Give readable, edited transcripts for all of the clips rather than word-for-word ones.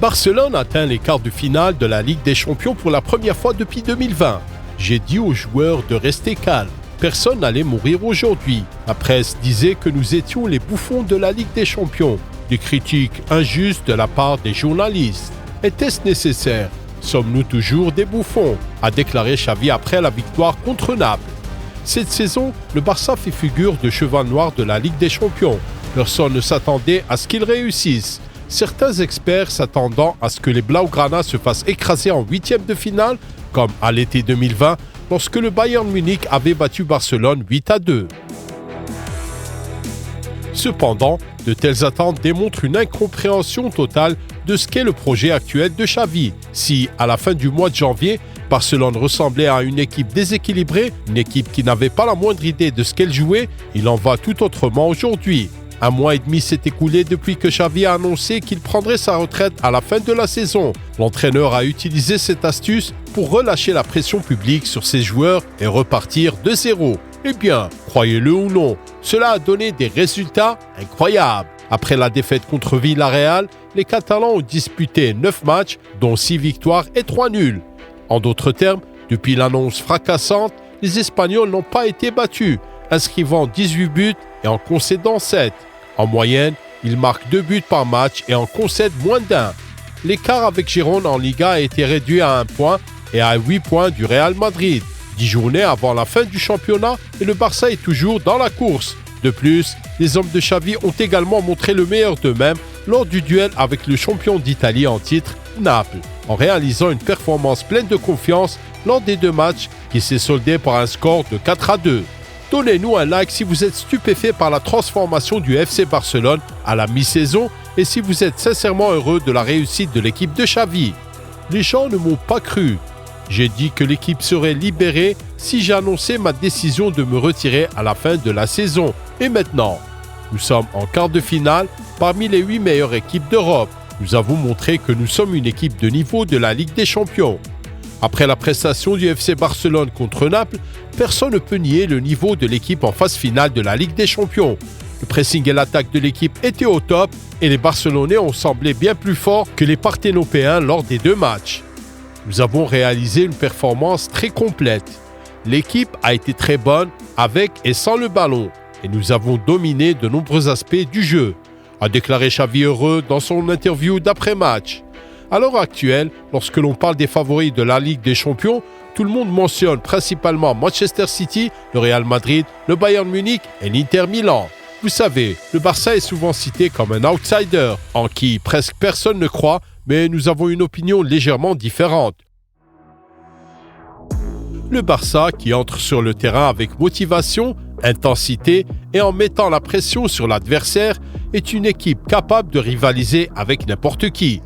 Barcelone atteint les quarts de finale de la Ligue des Champions pour la première fois depuis 2020. J'ai dit aux joueurs de rester calmes. Personne n'allait mourir aujourd'hui. La presse disait que nous étions les bouffons de la Ligue des Champions. Des critiques injustes de la part des journalistes. Était-ce nécessaire ? Sommes-nous toujours des bouffons ? A déclaré Xavi après la victoire contre Naples. Cette saison, le Barça fait figure de cheval noir de la Ligue des Champions. Personne ne s'attendait à ce qu'ils réussissent. Certains experts s'attendant à ce que les Blaugrana se fassent écraser en huitième de finale, comme à l'été 2020, lorsque le Bayern Munich avait battu Barcelone 8-2. Cependant, de telles attentes démontrent une incompréhension totale de ce qu'est le projet actuel de Xavi. Si, à la fin du mois de janvier, Barcelone ressemblait à une équipe déséquilibrée, une équipe qui n'avait pas la moindre idée de ce qu'elle jouait, il en va tout autrement aujourd'hui. Un mois et demi s'est écoulé depuis que Xavi a annoncé qu'il prendrait sa retraite à la fin de la saison. L'entraîneur a utilisé cette astuce pour relâcher la pression publique sur ses joueurs et repartir de zéro. Eh bien, croyez-le ou non, cela a donné des résultats incroyables. Après la défaite contre Villarreal, les Catalans ont disputé 9 matchs, dont 6 victoires et 3 nuls. En d'autres termes, depuis l'annonce fracassante, les Espagnols n'ont pas été battus, inscrivant 18 buts et en concédant 7. En moyenne, ils marquent 2 buts par match et en concèdent moins d'1. L'écart avec Girona en Liga a été réduit à 1 point et à 8 points du Real Madrid. 10 journées avant la fin du championnat et le Barça est toujours dans la course. De plus, les hommes de Xavi ont également montré le meilleur d'eux-mêmes lors du duel avec le champion d'Italie en titre, Naples, en réalisant une performance pleine de confiance lors des 2 matchs qui s'est soldé par un score de 4-2. Donnez-nous un like si vous êtes stupéfait par la transformation du FC Barcelone à la mi-saison et si vous êtes sincèrement heureux de la réussite de l'équipe de Xavi. Les gens ne m'ont pas cru. J'ai dit que l'équipe serait libérée si j'annonçais ma décision de me retirer à la fin de la saison. Et maintenant, nous sommes en quart de finale parmi les 8 meilleures équipes d'Europe. Nous avons montré que nous sommes une équipe de niveau de la Ligue des Champions. Après la prestation du FC Barcelone contre Naples, personne ne peut nier le niveau de l'équipe en phase finale de la Ligue des Champions. Le pressing et l'attaque de l'équipe étaient au top et les Barcelonais ont semblé bien plus forts que les Parthénopéens lors des 2 matchs. Nous avons réalisé une performance très complète. L'équipe a été très bonne avec et sans le ballon et nous avons dominé de nombreux aspects du jeu, a déclaré Xavi heureux dans son interview d'après-match. À l'heure actuelle, lorsque l'on parle des favoris de la Ligue des Champions, tout le monde mentionne principalement Manchester City, le Real Madrid, le Bayern Munich et l'Inter Milan. Vous savez, le Barça est souvent cité comme un outsider, en qui presque personne ne croit, mais nous avons une opinion légèrement différente. Le Barça, qui entre sur le terrain avec motivation, intensité et en mettant la pression sur l'adversaire, est une équipe capable de rivaliser avec n'importe qui,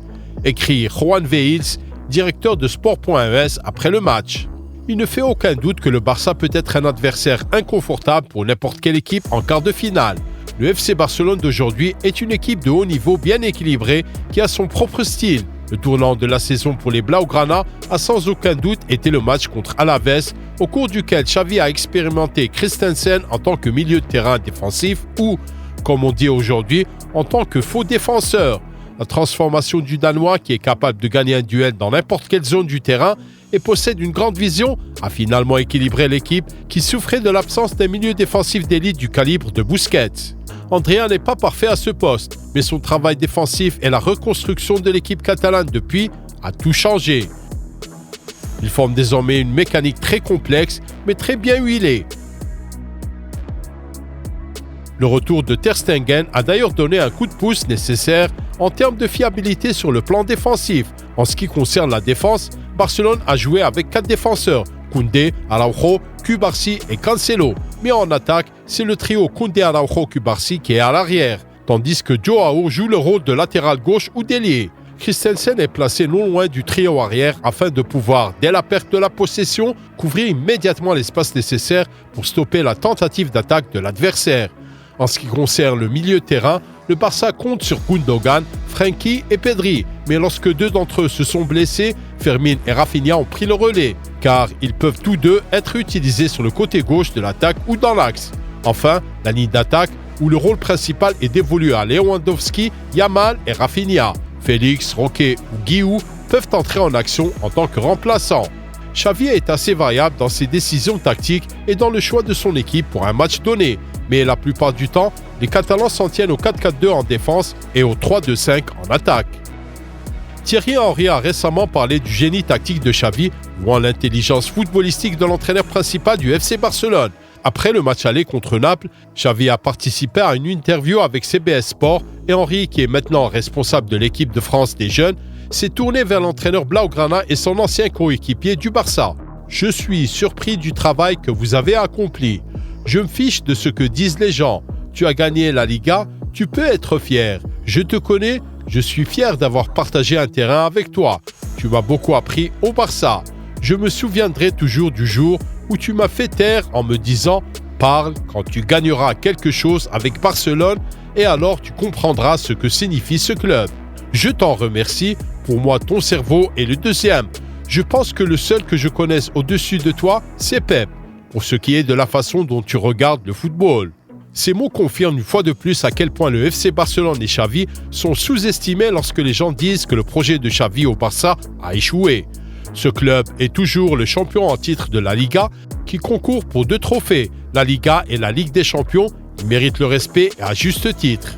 écrit Juan Veils, directeur de Sport.es après le match. Il ne fait aucun doute que le Barça peut être un adversaire inconfortable pour n'importe quelle équipe en quart de finale. Le FC Barcelone d'aujourd'hui est une équipe de haut niveau bien équilibrée qui a son propre style. Le tournant de la saison pour les Blaugrana a sans aucun doute été le match contre Alaves, au cours duquel Xavi a expérimenté Christensen en tant que milieu de terrain défensif ou, comme on dit aujourd'hui, en tant que faux défenseur. La transformation du Danois, qui est capable de gagner un duel dans n'importe quelle zone du terrain et possède une grande vision, a finalement équilibré l'équipe qui souffrait de l'absence d'un milieu défensif d'élite du calibre de Busquets. Andrea n'est pas parfait à ce poste, mais son travail défensif et la reconstruction de l'équipe catalane depuis a tout changé. Il forme désormais une mécanique très complexe, mais très bien huilée. Le retour de Ter Stegen a d'ailleurs donné un coup de pouce nécessaire en termes de fiabilité sur le plan défensif. En ce qui concerne la défense, Barcelone a joué avec 4 défenseurs, Koundé, Araujo, Cubarsí et Cancelo. Mais en attaque, c'est le trio Koundé, Araujo, Cubarsí qui est à l'arrière, tandis que Joao joue le rôle de latéral gauche ou d'ailier. Christensen est placé non loin du trio arrière afin de pouvoir, dès la perte de la possession, couvrir immédiatement l'espace nécessaire pour stopper la tentative d'attaque de l'adversaire. En ce qui concerne le milieu de terrain, le Barça compte sur Gundogan, Frenkie et Pedri, mais lorsque 2 d'entre eux se sont blessés, Fermin et Rafinha ont pris le relais, car ils peuvent tous 2 être utilisés sur le côté gauche de l'attaque ou dans l'axe. Enfin, la ligne d'attaque, où le rôle principal est dévolu à Lewandowski, Yamal et Rafinha. Félix, Roquet ou Guillou peuvent entrer en action en tant que remplaçants. Xavi est assez variable dans ses décisions tactiques et dans le choix de son équipe pour un match donné, mais la plupart du temps, les Catalans s'en tiennent au 4-4-2 en défense et au 3-2-5 en attaque. Thierry Henry a récemment parlé du génie tactique de Xavi ou en l'intelligence footballistique de l'entraîneur principal du FC Barcelone. Après le match aller contre Naples, Xavi a participé à une interview avec CBS Sport et Henry, qui est maintenant responsable de l'équipe de France des jeunes, s'est tourné vers l'entraîneur Blaugrana et son ancien coéquipier du Barça. « Je suis surpris du travail que vous avez accompli. Je me fiche de ce que disent les gens. Tu as gagné la Liga, tu peux être fier. Je te connais, je suis fier d'avoir partagé un terrain avec toi. Tu m'as beaucoup appris au Barça. Je me souviendrai toujours du jour où tu m'as fait taire en me disant « Parle quand tu gagneras quelque chose avec Barcelone et alors tu comprendras ce que signifie ce club. Je t'en remercie. Pour moi, ton cerveau est le deuxième. Je pense que le seul que je connaisse au-dessus de toi, c'est Pep, pour ce qui est de la façon dont tu regardes le football. » Ces mots confirment une fois de plus à quel point le FC Barcelone et Xavi sont sous-estimés lorsque les gens disent que le projet de Xavi au Barça a échoué. Ce club est toujours le champion en titre de la Liga, qui concourt pour 2 trophées, la Liga et la Ligue des Champions. Il mérite le respect et à juste titre.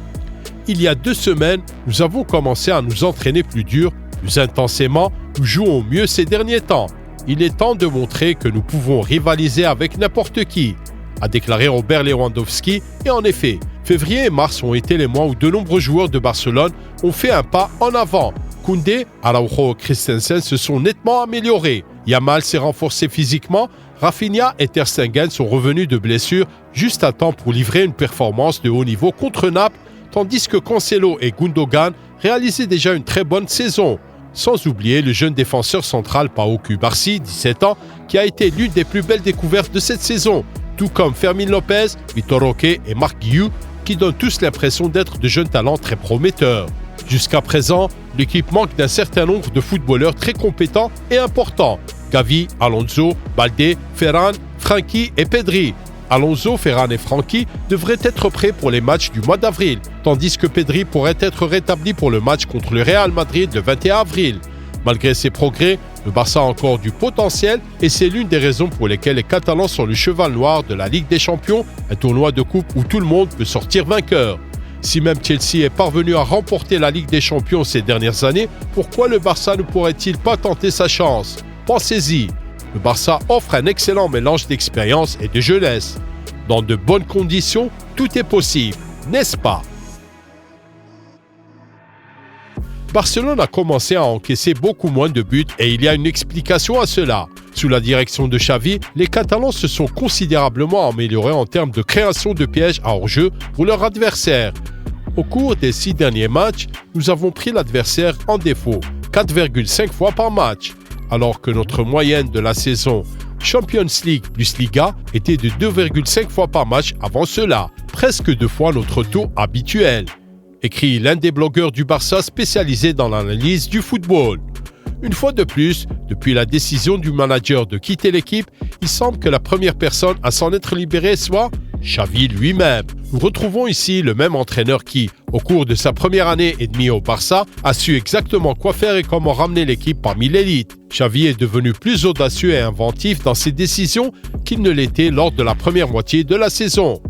Il y a 2 semaines, nous avons commencé à nous entraîner plus dur, plus intensément, nous jouons mieux ces derniers temps. Il est temps de montrer que nous pouvons rivaliser avec n'importe qui, a déclaré Robert Lewandowski. Et en effet, février et mars ont été les mois où de nombreux joueurs de Barcelone ont fait un pas en avant. Koundé, Araujo et Christensen se sont nettement améliorés. Yamal s'est renforcé physiquement. Rafinha et Ter Stegen sont revenus de blessures juste à temps pour livrer une performance de haut niveau contre Naples, tandis que Cancelo et Gundogan réalisaient déjà une très bonne saison. Sans oublier le jeune défenseur central Pau Cubarsí, 17 ans, qui a été l'une des plus belles découvertes de cette saison, tout comme Fermín López, Vitor Roque et Marc Guiu, qui donnent tous l'impression d'être de jeunes talents très prometteurs. Jusqu'à présent, l'équipe manque d'un certain nombre de footballeurs très compétents et importants. Gavi, Alonso, Baldé, Ferran, Frankie et Pedri. Alonso, Ferran et Frankie devraient être prêts pour les matchs du mois d'avril, tandis que Pedri pourrait être rétabli pour le match contre le Real Madrid le 21 avril. Malgré ces progrès, le Barça a encore du potentiel et c'est l'une des raisons pour lesquelles les Catalans sont le cheval noir de la Ligue des Champions, un tournoi de coupe où tout le monde peut sortir vainqueur. Si même Chelsea est parvenu à remporter la Ligue des Champions ces dernières années, pourquoi le Barça ne pourrait-il pas tenter sa chance? Pensez-y, le Barça offre un excellent mélange d'expérience et de jeunesse. Dans de bonnes conditions, tout est possible, n'est-ce pas? Barcelone a commencé à encaisser beaucoup moins de buts et il y a une explication à cela. Sous la direction de Xavi, les Catalans se sont considérablement améliorés en termes de création de pièges à hors-jeu pour leur adversaire. Au cours des 6 derniers matchs, nous avons pris l'adversaire en défaut, 4,5 fois par match, alors que notre moyenne de la saison Champions League plus Liga était de 2,5 fois par match avant cela, presque 2 fois notre taux habituel, écrit l'un des blogueurs du Barça spécialisé dans l'analyse du football. Une fois de plus, depuis la décision du manager de quitter l'équipe, il semble que la première personne à s'en être libérée soit Xavi lui-même. Nous retrouvons ici le même entraîneur qui, au cours de sa première année et demie au Barça, a su exactement quoi faire et comment ramener l'équipe parmi l'élite. Xavi est devenu plus audacieux et inventif dans ses décisions qu'il ne l'était lors de la première moitié de la saison.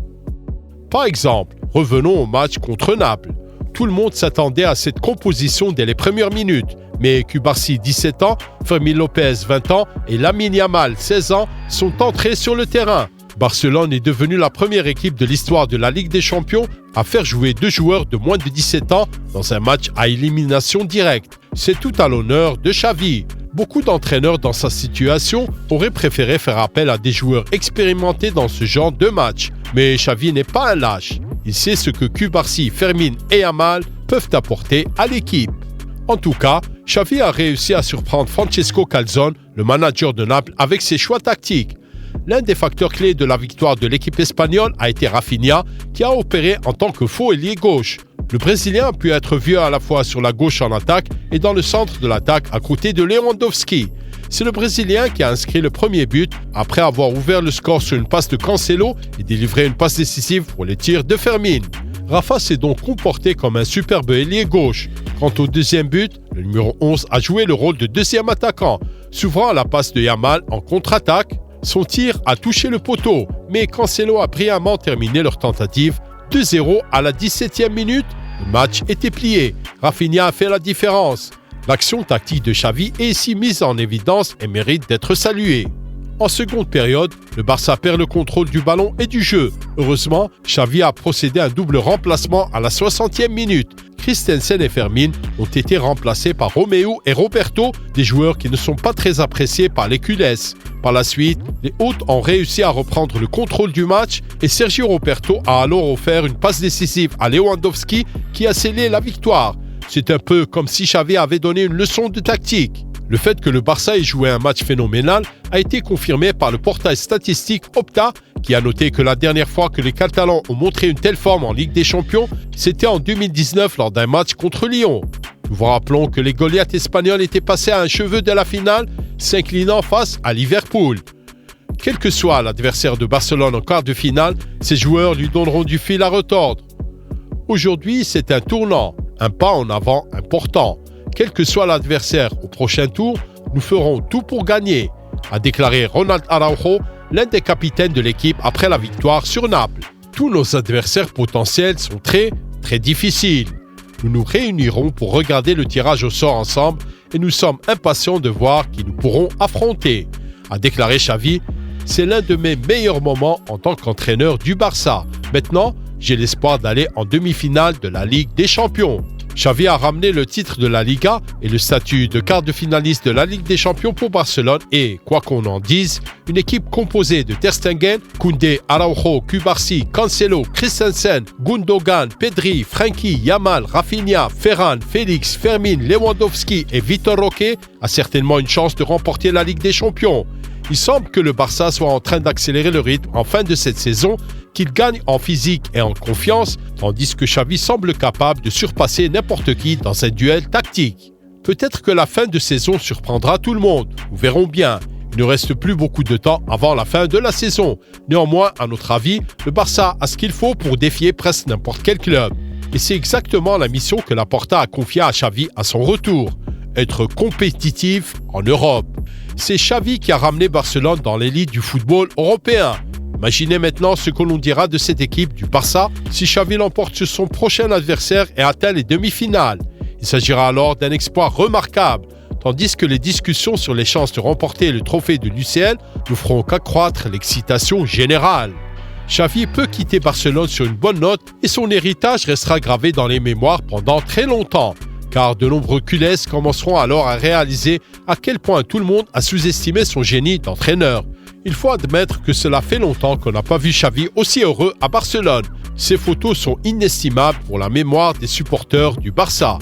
Par exemple, revenons au match contre Naples. Tout le monde s'attendait à cette composition dès les premières minutes, mais Cubarsí, 17 ans, Fermín López, 20 ans et Lamine Yamal, 16 ans, sont entrés sur le terrain. Barcelone est devenue la première équipe de l'histoire de la Ligue des Champions à faire jouer 2 joueurs de moins de 17 ans dans un match à élimination directe. C'est tout à l'honneur de Xavi. Beaucoup d'entraîneurs dans sa situation auraient préféré faire appel à des joueurs expérimentés dans ce genre de match. Mais Xavi n'est pas un lâche. Il sait ce que Cubarsí, Fermín et Yamal peuvent apporter à l'équipe. En tout cas, Xavi a réussi à surprendre Francesco Calzone, le manager de Naples, avec ses choix tactiques. L'un des facteurs clés de la victoire de l'équipe espagnole a été Rafinha, qui a opéré en tant que faux ailier gauche. Le Brésilien a pu être vu à la fois sur la gauche en attaque et dans le centre de l'attaque à côté de Lewandowski. C'est le Brésilien qui a inscrit le premier but après avoir ouvert le score sur une passe de Cancelo et délivré une passe décisive pour les tirs de Fermín. Rafa s'est donc comporté comme un superbe ailier gauche. Quant au deuxième but, le numéro 11 a joué le rôle de deuxième attaquant, s'ouvrant à la passe de Yamal en contre-attaque. Son tir a touché le poteau, mais Cancelo a brillamment terminé leur tentative 2-0 à la 17e minute. Le match était plié. Rafinha a fait la différence. L'action tactique de Xavi est ici mise en évidence et mérite d'être saluée. En seconde période, le Barça perd le contrôle du ballon et du jeu. Heureusement, Xavi a procédé à un double remplacement à la 60e minute. Christensen et Fermin ont été remplacés par Romeu et Roberto, des joueurs qui ne sont pas très appréciés par les culés. Par la suite, les hôtes ont réussi à reprendre le contrôle du match et Sergio Roberto a alors offert une passe décisive à Lewandowski qui a scellé la victoire. C'est un peu comme si Xavi avait donné une leçon de tactique. Le fait que le Barça ait joué un match phénoménal a été confirmé par le portail statistique Opta, qui a noté que la dernière fois que les Catalans ont montré une telle forme en Ligue des Champions, c'était en 2019 lors d'un match contre Lyon. Nous vous rappelons que les Goliaths espagnols étaient passés à un cheveu de la finale, s'inclinant face à Liverpool. Quel que soit l'adversaire de Barcelone en quart de finale, ses joueurs lui donneront du fil à retordre. Aujourd'hui, c'est un tournant, un pas en avant important. Quel que soit l'adversaire au prochain tour, nous ferons tout pour gagner, a déclaré Ronald Araujo, l'un des capitaines de l'équipe après la victoire sur Naples. Tous nos adversaires potentiels sont très difficiles. Nous nous réunirons pour regarder le tirage au sort ensemble et nous sommes impatients de voir qui nous pourrons affronter, a déclaré Xavi. C'est l'un de mes meilleurs moments en tant qu'entraîneur du Barça. Maintenant, j'ai l'espoir d'aller en demi-finale de la Ligue des Champions. Xavi a ramené le titre de la Liga et le statut de quart de finaliste de la Ligue des Champions pour Barcelone et, quoi qu'on en dise, une équipe composée de Ter Stegen, Koundé, Araujo, Cubarsí, Cancelo, Christensen, Gundogan, Pedri, Frenkie, Yamal, Rafinha, Ferran, Félix, Fermin, Lewandowski et Vitor Roque a certainement une chance de remporter la Ligue des Champions. Il semble que le Barça soit en train d'accélérer le rythme en fin de cette saison, qu'il gagne en physique et en confiance, tandis que Xavi semble capable de surpasser n'importe qui dans un duel tactique. Peut-être que la fin de saison surprendra tout le monde, nous verrons bien. Il ne reste plus beaucoup de temps avant la fin de la saison. Néanmoins, à notre avis, le Barça a ce qu'il faut pour défier presque n'importe quel club. Et c'est exactement la mission que Laporta a confiée à Xavi à son retour. Être compétitif en Europe. C'est Xavi qui a ramené Barcelone dans l'élite du football européen. Imaginez maintenant ce que l'on dira de cette équipe du Barça si Xavi l'emporte sur son prochain adversaire et atteint les demi-finales. Il s'agira alors d'un exploit remarquable, tandis que les discussions sur les chances de remporter le trophée de l'UCL ne feront qu'accroître l'excitation générale. Xavi peut quitter Barcelone sur une bonne note et son héritage restera gravé dans les mémoires pendant très longtemps, car de nombreux culés commenceront alors à réaliser à quel point tout le monde a sous-estimé son génie d'entraîneur. Il faut admettre que cela fait longtemps qu'on n'a pas vu Xavi aussi heureux à Barcelone. Ces photos sont inestimables pour la mémoire des supporters du Barça.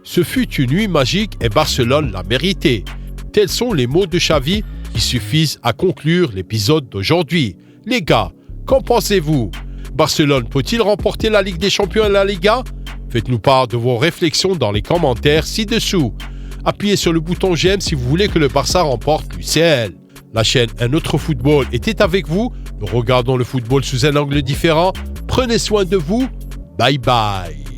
Ce fut une nuit magique et Barcelone l'a mérité. Tels sont les mots de Xavi qui suffisent à conclure l'épisode d'aujourd'hui. Les gars, qu'en pensez-vous? Barcelone peut-il remporter la Ligue des Champions et la Liga? Faites-nous part de vos réflexions dans les commentaires ci-dessous. Appuyez sur le bouton j'aime si vous voulez que le Barça remporte l'UCL. La chaîne Un autre football était avec vous. Nous regardons le football sous un angle différent. Prenez soin de vous. Bye bye.